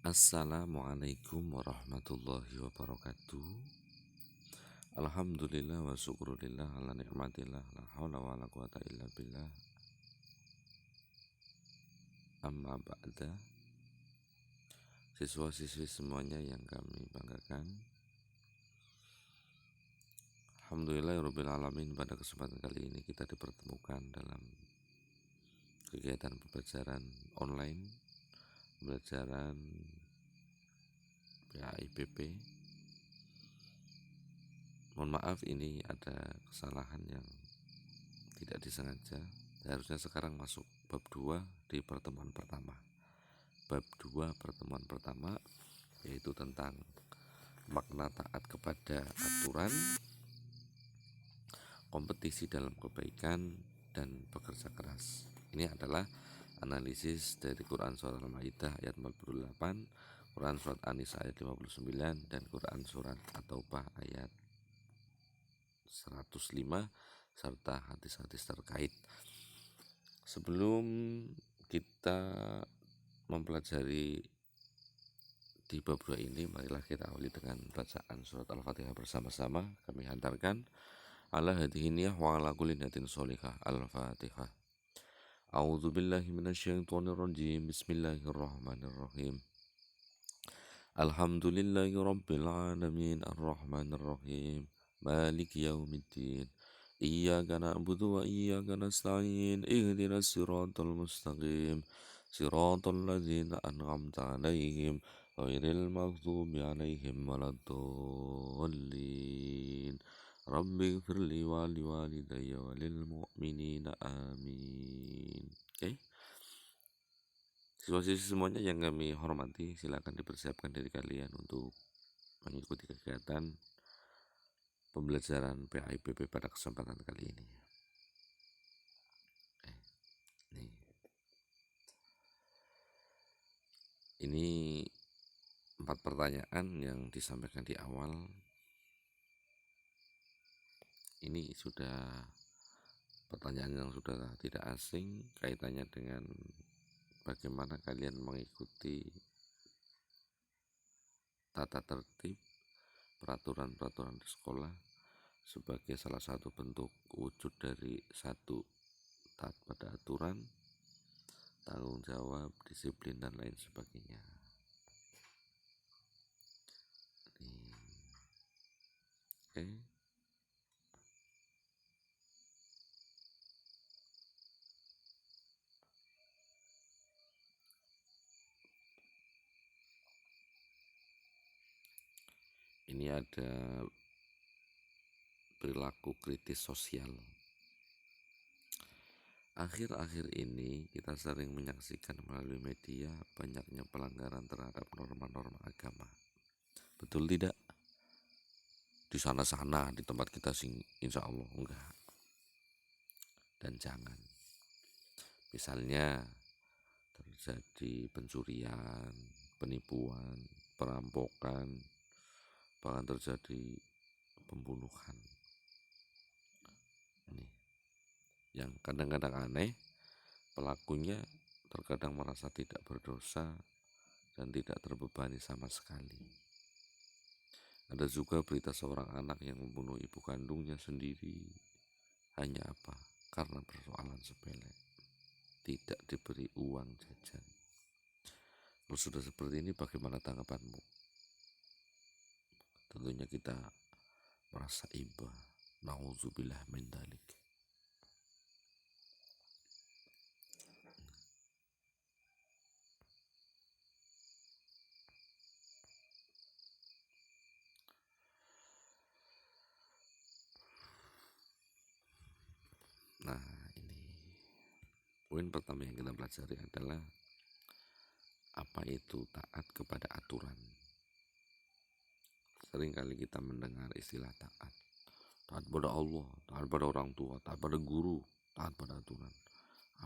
Assalamualaikum warahmatullahi wabarakatuh. Alhamdulillah wa syukurillah ala nikmatillah la haula wa la quwata illa billah. Amma ba'da. Siswa-siswi semuanya yang kami banggakan, alhamdulillahirabbil alamin, pada kesempatan kali ini kita dipertemukan dalam kegiatan pembelajaran online, pembelajaran PAIBP. Mohon maaf, ini ada kesalahan yang tidak disengaja. Harusnya sekarang masuk bab 2 di pertemuan pertama. Bab 2 pertemuan pertama yaitu tentang makna taat kepada aturan, kompetisi dalam kebaikan, dan bekerja keras. Ini adalah analisis dari Quran Surat Al-Maidah ayat 48, Quran Surat An-Nisa ayat 59, dan Quran Surat At-Taubah ayat 105 serta hadis-hadis terkait. Sebelum kita mempelajari di bab 2 ini, marilah kita awali dengan bacaan surat Al-Fatihah bersama-sama. Kami hantarkan ala hadhiniyah wa ala kulli niyatin sholihah. Al-Fatihah. A'udzu billahi minasyaitonir rajim. Bismillahirrahmanirrahim. Alhamdulillahi rabbil alamin arrahmanir rahim maliki yaumiddin. Iyyaka na'budu wa iyyaka nasta'in. Ihdinas siratal mustaqim. Siratal ladzina an'amta 'alaihim ghairil maghdubi 'alaihim waladdallin. Rabbi ighfirli wa liwalidayya wa lil mu'minina amin. Oke. Siswa-siswi semuanya yang kami hormati, silakan dipersiapkan diri kalian untuk mengikuti kegiatan pembelajaran PAIBP pada kesempatan kali ini. Ini 4 pertanyaan yang disampaikan di awal. Ini sudah pertanyaan yang sudah tidak asing, kaitannya dengan bagaimana kalian mengikuti tata tertib, peraturan-peraturan di sekolah sebagai salah satu bentuk wujud dari satu taat pada aturan, tanggung jawab, disiplin, dan lain sebagainya. Oke. Ini ada perilaku kritis sosial. Akhir-akhir ini kita sering menyaksikan melalui media banyaknya pelanggaran terhadap norma-norma agama. Betul tidak? Di sana-sana, di tempat kita sing insya Allah enggak. Dan jangan. Misalnya terjadi pencurian, penipuan, perampokan, bahkan terjadi pembunuhan. Ini yang kadang-kadang aneh, pelakunya terkadang merasa tidak berdosa dan tidak terbebani sama sekali. Ada juga berita seorang anak yang membunuh ibu kandungnya sendiri. Hanya apa? Karena persoalan sepele, tidak diberi uang jajan. Kalau sudah seperti ini, bagaimana tanggapanmu? Tentunya kita merasa iba. Nauzubillah min dzalik. Nah, ini poin pertama yang kita pelajari adalah apa itu taat kepada aturan. Seringkali kita mendengar istilah taat. Taat pada Allah, taat pada orang tua, taat pada guru, taat pada aturan.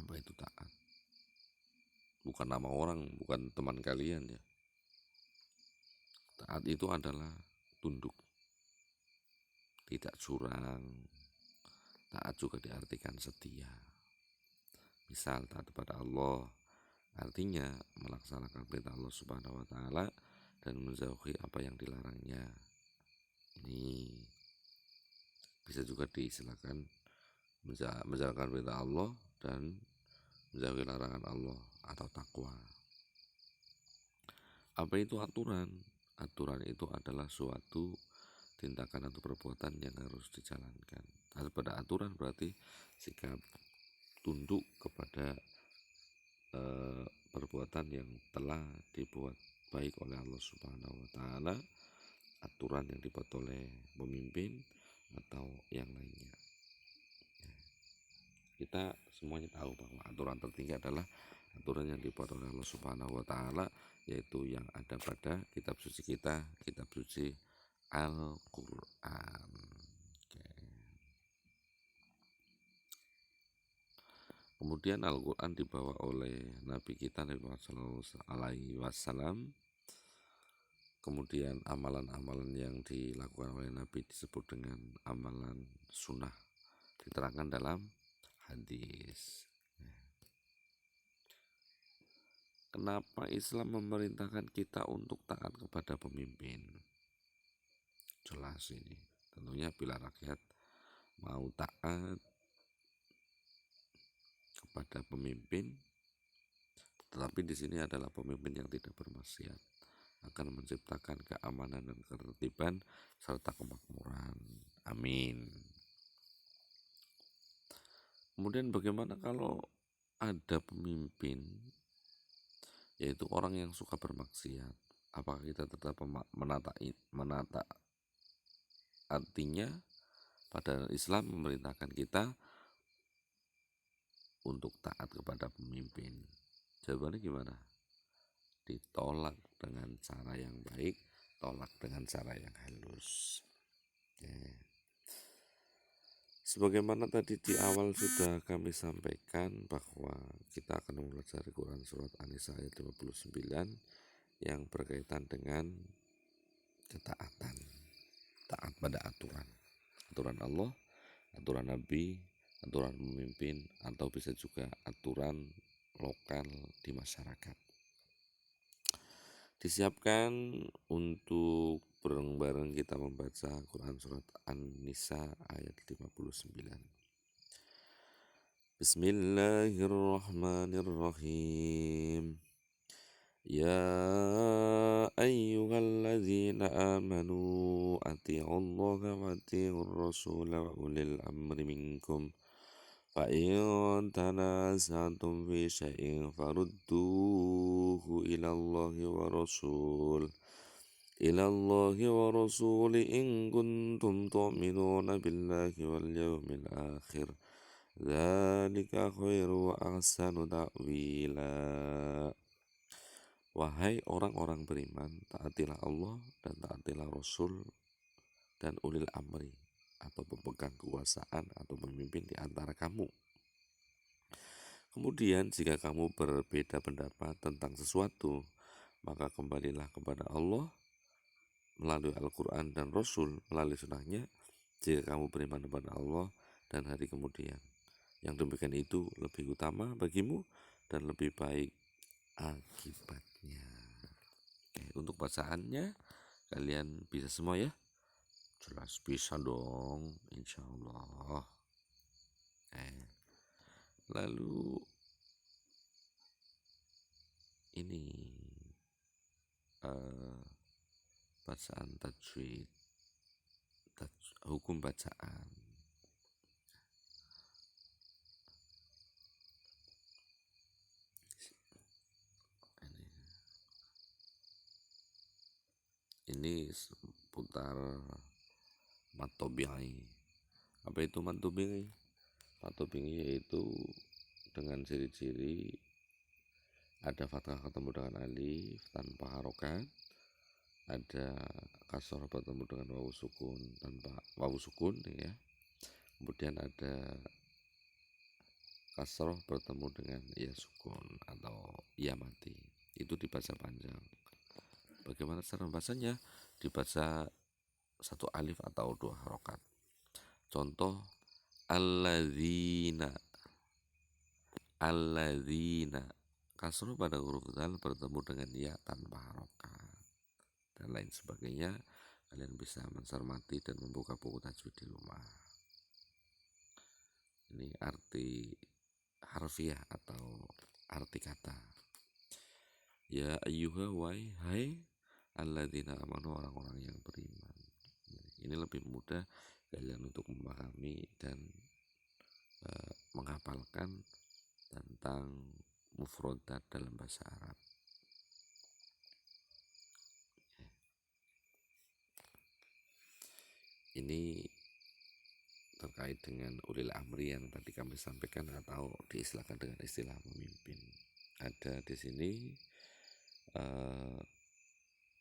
Apa itu taat? Bukan nama orang, bukan teman kalian ya. Taat itu adalah tunduk, tidak curang. Taat juga diartikan setia. Misal taat kepada Allah Artinya melaksanakan perintah Allah Subhanahu wa taala dan menjauhi apa yang dilarangnya. Ini bisa juga diistilahkan menjalankan perintah Allah dan menjauhi larangan Allah atau takwa. Apa itu aturan? Aturan itu adalah suatu tindakan atau perbuatan yang harus dijalankan. Pada aturan berarti sikap tunduk kepada perbuatan yang telah dibuat baik oleh Allah Subhanahu wa taala, aturan yang dibuat oleh pemimpin atau yang lainnya. Kita semuanya tahu bahwa aturan tertinggi adalah aturan yang dibuat oleh Allah Subhanahu wa taala, yaitu yang ada pada kitab suci kita, kitab suci Al-Qur'an. Kemudian Al-Qur'an dibawa oleh Nabi kita Nabi Muhammad SAW. Kemudian amalan-amalan yang dilakukan oleh Nabi disebut dengan amalan sunnah, diterangkan dalam hadis. Kenapa Islam memerintahkan kita untuk taat kepada pemimpin? Jelas ini. Tentunya bila rakyat mau taat kepada pemimpin, tetapi di sini adalah pemimpin yang tidak bermaksiat, akan menciptakan keamanan dan ketertiban serta kemakmuran. Amin. Kemudian bagaimana kalau ada pemimpin, yaitu orang yang suka bermaksiat? Apakah kita tetap menata? Artinya pada Islam memerintahkan kita untuk taat kepada pemimpin. Jawabannya gimana? Ditolak dengan cara yang baik, tolak dengan cara yang halus. Sebagaimana tadi di awal sudah kami sampaikan bahwa kita akan mempelajari Quran Surat An-Nisa ayat 59 yang berkaitan dengan ketaatan, taat pada aturan Allah, aturan Nabi, aturan pemimpin, atau bisa juga aturan lokal di masyarakat. Disiapkan untuk bareng-bareng kita membaca Quran Surat An-Nisa ayat 59. Bismillahirrahmanirrahim. Ya ayyuhalladzina amanu ati'ullaha wa ati'ur rasula wa ulil amri minkum. Fa'in tanaza'tum fi syai'in farudduhu ilallahi wa rasuli in kuntum tu'minuna billahi wal yawmil akhir. Dzalika khairu wa ahsanu ta'wila. Wahai orang-orang beriman, taatilah Allah dan taatilah Rasul dan ulil amri atau pemegang kekuasaan atau pemimpin di antara kamu. Kemudian jika kamu berbeda pendapat tentang sesuatu, maka kembalilah kepada Allah melalui Al-Quran dan Rasul melalui sunnahnya jika kamu beriman kepada Allah dan hari kemudian. Yang demikian itu lebih utama bagimu dan lebih baik akibatnya. Untuk bacaannya kalian bisa semua ya? Jelas bisa dong, insya Allah. Lalu ini bacaan tajwid, hukum bacaan. Ini seputar mad tabi'i. Apa itu mad tabi'i? Mad tabi'i yaitu dengan ciri-ciri ada fathah ketemu dengan alif tanpa harokat, ada kasroh bertemu dengan wawu sukun tanpa wawu sukun ya. Kemudian ada kasroh bertemu dengan ya sukun atau ya mati. Itu dibaca panjang. Bagaimana cara membacanya? Dibaca satu alif atau dua harokat. Contoh alladzina. kasroh pada huruf dzal bertemu dengan ya tanpa harokat dan lain sebagainya. Kalian bisa mencermati dan membuka buku tajwid di rumah. Ini arti harfiah atau arti kata. Ya ayyuha hai alladzina amanu, orang-orang yang beriman. Ini lebih mudah kalian untuk memahami dan menghafalkan tentang mufrodat dalam bahasa Arab. Ini terkait dengan ulil amri yang tadi kami sampaikan atau diistilahkan dengan istilah pemimpin. Ada di sini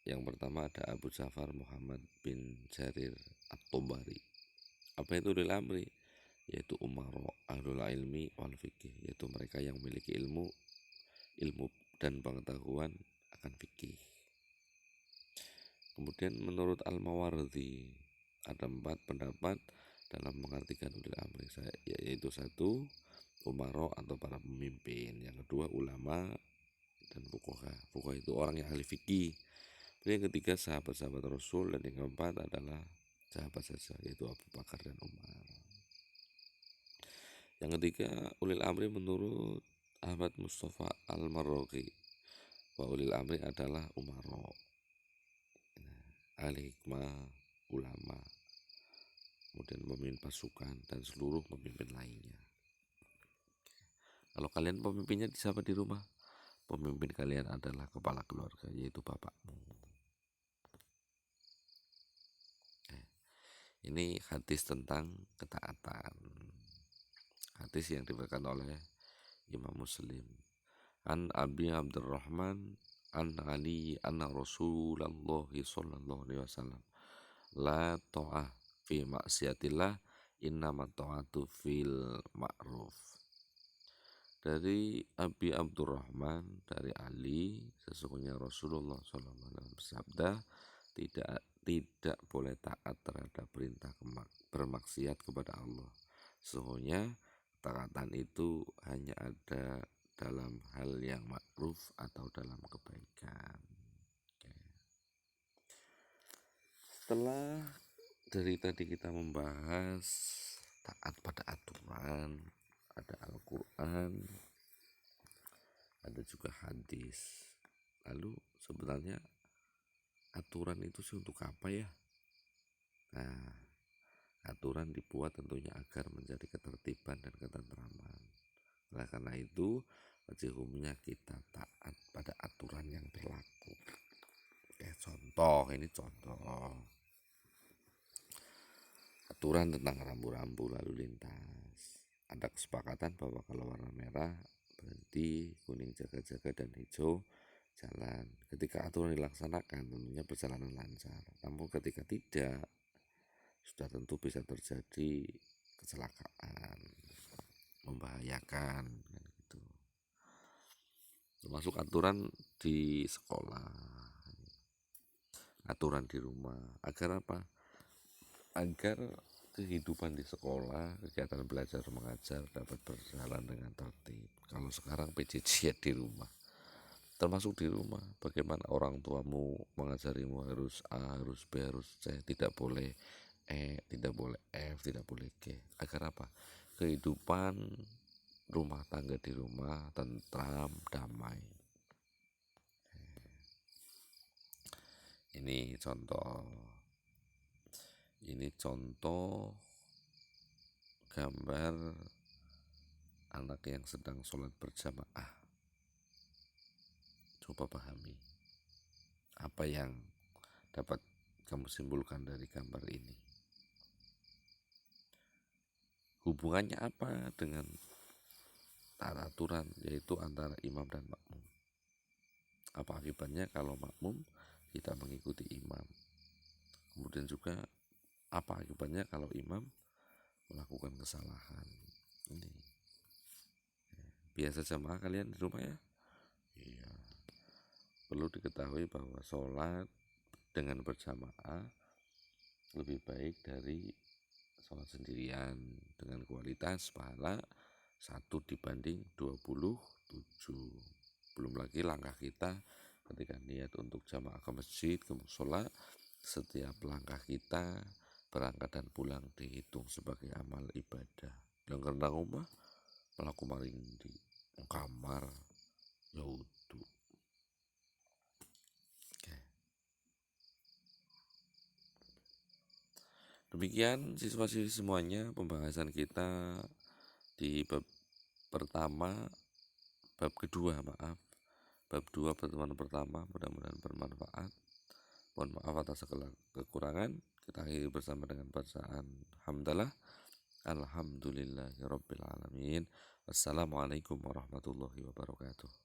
yang pertama ada Abu Ja'far Muhammad bin Jarir At-Tabari. Apa itu ulil amri? Yaitu umaro ahlul ilmi wal fikih, yaitu mereka yang memiliki ilmu dan pengetahuan akan fikih. Kemudian menurut Al-Mawardi ada 4 pendapat dalam mengartikan ulil amri, yaitu 1, umaro atau para pemimpin, yang kedua ulama dan fuqaha. Fuqaha itu orang yang ahli fikih. Yang ketiga sahabat-sahabat Rasul, dan yang keempat adalah sahabat saja, yaitu Abu Bakar dan Umar. Yang ketiga ulil amri menurut Ahmad Mustafa Al-Marraqi, bahwa ulil amri adalah umaro, ahli hikmah, ulama, kemudian pemimpin pasukan dan seluruh pemimpin lainnya. Kalau kalian pemimpinnya siapa di rumah? Pemimpin kalian adalah kepala keluarga, yaitu bapakmu. Ini hadis tentang ketaatan. Hadis yang diberikan oleh Imam Muslim. An Abi Abdurrahman an Ali anna Rasulullah sallallahu alaihi wasallam la ta'ah fi maksiatillah innama ta'atu fil ma'ruf. Dari Abi Abdurrahman, dari Ali, sesungguhnya Rasulullah sallallahu alaihi wasallam bersabda, tidak boleh taat terhadap perintah bermaksiat kepada Allah. Sesungguhnya ketaatan itu hanya ada dalam hal yang ma'ruf atau dalam kebaikan. Setelah dari tadi kita membahas taat pada aturan, ada Al-Quran, ada juga hadis. Lalu sebenarnya aturan itu sih untuk apa ya? Nah, aturan dibuat tentunya agar menjadi ketertiban dan ketentraman. Oleh karena itu, wajib hukumnya kita taat pada aturan yang berlaku. Ini contoh aturan tentang rambu-rambu lalu lintas. Ada kesepakatan bahwa kalau warna merah berhenti, kuning jaga-jaga, dan hijau jalan. Ketika aturan dilaksanakan tentunya perjalanan lancar. Namun ketika tidak, sudah tentu bisa terjadi kecelakaan, membahayakan gitu. Termasuk aturan di sekolah, aturan di rumah, agar apa? Agar kehidupan di sekolah, kegiatan belajar mengajar dapat berjalan dengan tertib. Kalau sekarang PJJ di rumah, termasuk di rumah, bagaimana orang tuamu mengajarimu harus A, harus B, harus C, tidak boleh E, tidak boleh F, tidak boleh G. Agar apa? Kehidupan rumah tangga di rumah tentram, damai. Ini contoh gambar anak yang sedang sholat berjamaah. Coba pahami apa yang dapat kamu simpulkan dari gambar ini. Hubungannya apa dengan taat aturan, yaitu antara imam dan makmum? Apa akibatnya kalau makmum kita mengikuti imam? Kemudian juga apa akibatnya kalau imam melakukan kesalahan? Ini biasa jamaah kalian di rumah ya? Iya. Perlu diketahui bahwa sholat dengan berjamaah lebih baik dari sholat sendirian dengan kualitas pahala 1 dibanding 27. Belum lagi langkah kita ketika niat untuk jamaah ke masjid, ke musola, setiap langkah kita berangkat dan pulang dihitung sebagai amal ibadah. Yang kendang omah melaku maring di kamar ya wudu. Oke. Demikian siswa-siswi semuanya pembahasan kita di bab kedua, bab 2 pertemuan pertama, mudah-mudahan bermanfaat. Mohon maaf atas segala kekurangan. Kita akhiri bersama dengan bacaan hamdalah. Alhamdulillahirabbil alamin. Wassalamualaikum warahmatullahi wabarakatuh.